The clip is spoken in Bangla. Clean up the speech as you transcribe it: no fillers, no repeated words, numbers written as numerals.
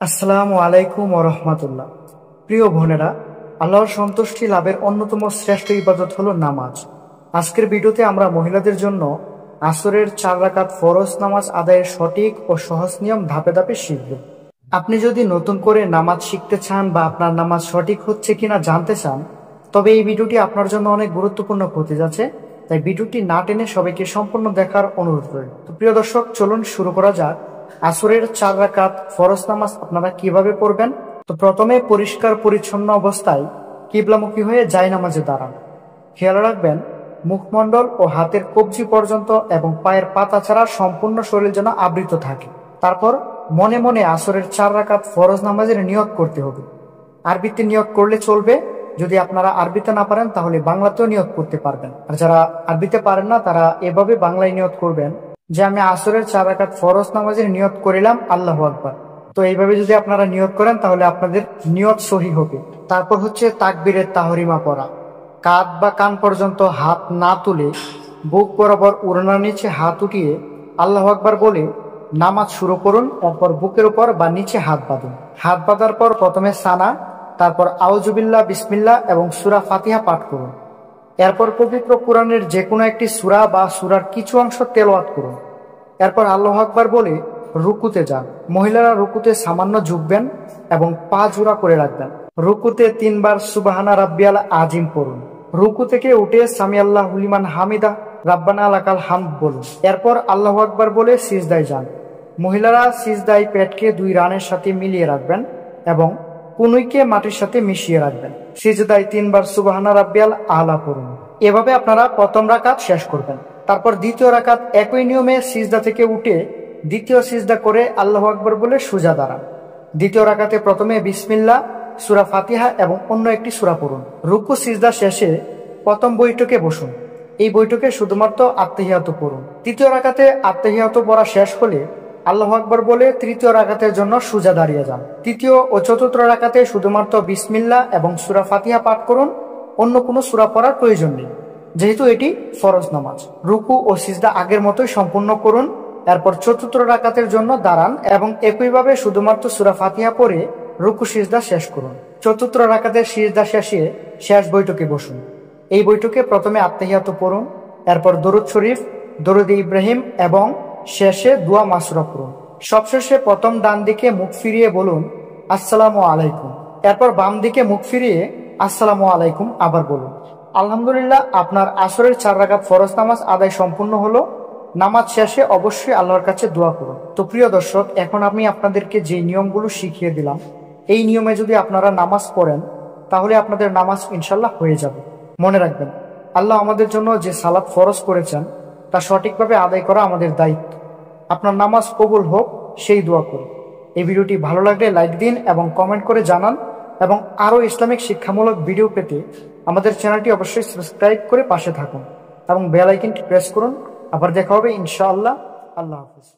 আসসালামু আলাইকুম ওয়া রাহমাতুল্লাহ। প্রিয় বোনেরা, আল্লাহর সন্তুষ্টি লাভের অন্যতম শ্রেষ্ঠ ইবাদত হলো নামাজ। আজকের ভিডিওতে আমরা মহিলাদের জন্য আসরের 4 রাকাত ফরজ নামাজ আদায়ের সঠিক ও সহজ নিয়ম ধাপে ধাপে শিখব। আপনি যদি নতুন করে নামাজ শিখতে চান বা আপনার নামাজ সঠিক হচ্ছে কিনা জানতে চান, তবে এই ভিডিওটি আপনার জন্য অনেক গুরুত্বপূর্ণ হতে যাচ্ছে। তাই ভিডিওটি না টেনে সবাইকে সম্পূর্ণ দেখার অনুরোধ রইল। তো প্রিয় দর্শক, চলুন শুরু করা যাক। আসরের 4 রাকাত ফরজ নামাজ আপনারা কিভাবে পড়বেন। তো প্রথমে পরিষ্কার পরিচ্ছন্ন অবস্থায় কিবলামুখী হয়ে জায়নামাজে দাঁড়ান। খেয়াল রাখবেন মুখমণ্ডল ও হাতের কবজি পর্যন্ত এবং পায়ের পাতা ছাড়া সম্পূর্ণ শরীর যেন আবৃত থাকে। তারপর মনে মনে আসরের 4 রাকাত ফরজ নামাজের নিয়ত করতে হবে। আরবিতে নিয়ত করলে চলবে, যদি আপনারা আরবিতে না পারেন তাহলে বাংলাতেও নিয়ত করতে পারবেন। আর যারা আরবিতে পারেন না তারা এভাবে বাংলায় নিয়ত করবেন যে আমি আসরের 4 রাকাত ফরজ নামাজের নিয়ত করিলাম, আল্লাহু আকবার। তো এইভাবে যদি আপনারা নিয়ত করেন তাহলে আপনাদের নিয়ত সহি হবে। তারপর হচ্ছে তাকবীরের তাহরিমা পড়া। কাঁধ বা কান পর্যন্ত হাত না তুলে বুক বরাবর উড়নার নিচে হাত উঠিয়ে আল্লাহু আকবার বলে নামাজ শুরু করুন। তারপর বুকের উপর বা নিচে হাত বাঁধুন। হাত বাঁধার পর প্রথমে সানা, তারপর আউযুবিল্লাহ, বিসমিল্লাহ এবং সূরা ফাতিহা পাঠ করুন। এরপর পবিত্র কোরআনের যে কোনো একটি সূরা বা সূরার কিছু অংশ তেলাওয়াত করুন। এরপর আল্লাহু আকবার বলে রুকুতে যান। মহিলারা রুকুতে সামান্য ঝুঁকবেন এবং পা জোড়া করে রাখবেন। রুকুতে 3 বার সুবহানা রাব্বিয়াল আজিম পড়ুন। রুকু থেকে উঠে সামি আল্লাহু লিমান হামিদা, রাব্বানা লাকাল হামদ বলুন। এরপর আল্লাহু আকবার বলে সিজদায় যান। মহিলারা সিজদায় পেটকে 2 রানের সাথে মিলিয়ে রাখবেন এবং কনুইকে মাটির সাথে মিশিয়ে রাখবেন। সিজদায় 3 বার সুবহানা রাব্বিয়াল আলা পড়ুন। এভাবে আপনারা প্রথম রাকাত শেষ করবেন। তারপর দ্বিতীয় রাকাত একই নিয়মে সিজদা থেকে উঠে দ্বিতীয় সিজদা করে আল্লাহু আকবার বলে সোজা দাঁড়ান। দ্বিতীয় রাকাতে প্রথমে বিসমিল্লাহ, সূরা ফাতিহা এবং অন্য একটি সূরা পড়ুন। রুকু সিজদা শেষে প্রথম বৈঠকে বসুন। এই বৈঠকে শুধুমাত্র আত্তাহিয়াতু পড়ুন। তৃতীয় রাকাতে আত্তাহিয়াতু পড়া শেষ হলে আল্লাহু আকবার বলে তৃতীয় রাকাতের জন্য সোজা দাঁড়িয়ে যান। তৃতীয় ও চতুর্থ রাকাতে শুধুমাত্র বিসমিল্লাহ এবং সূরা ফাতিহা পাঠ করুন। অন্য কোনো সূরা পড়ার প্রয়োজন নেই, যেহেতু এটি ফরজ নামাজ। রুকু ও সিজদা আগের মতোই সম্পূর্ণ করুন। এরপর চতুর্থ রাকাতের জন্য দাঁড়ান এবং একইভাবে শুধুমাত্র সূরা ফাতিহা পড়ে রুকু সিজদা শেষ করুন। চতুর্থ রাকাতের সিজদা শেষে শেষ বৈঠকে বসুন। এই বৈঠকে প্রথমে আত্তাহিয়াতু পড়ুন, এরপর দরুদ শরীফ, দরুদ ইব্রাহিম এবং শেষে দোয়া মাসুরা পড়ুন। সবশেষে প্রথম ডান দিকে মুখ ফিরিয়ে বলুন আসসালামু আলাইকুম। এরপর বাম দিকে মুখ ফিরিয়ে আসসালামু আলাইকুম আবার বলুন। আলহামদুলিল্লাহ, আপনার আসরের 4 রাকাত ফরজ নামাজ আদায় সম্পূর্ণ হলো। নামাজ শেষে অবশ্যই আল্লাহর কাছে দোয়া করুন। তো প্রিয় দর্শক, এখন আমি আপনাদেরকে যে নিয়মগুলো শিখিয়ে দিলাম, এই নিয়মে যদি আপনারা নামাজ পড়েন তাহলে আপনাদের নামাজ ইনশাল্লাহ হয়ে যাবে। মনে রাখবেন, আল্লাহ আমাদের জন্য যে সালাত ফরজ করেছেন তা সঠিকভাবে আদায় করা আমাদের দায়িত্ব। আপনার নামাজ কবুল হোক সেই দোয়া করুন। এই ভিডিওটি ভালো লাগলে লাইক দিন এবং কমেন্ট করে জানান, এবং আরও ইসলামিক শিক্ষামূলক ভিডিও পেতে আমাদের চ্যানেলটি অবশ্যই সাবস্ক্রাইব করে পাশে থাকুন এবং বেল আইকনটি প্রেস করুন। আবার দেখা হবে ইনশাআল্লাহ। আল্লাহ হাফিজ।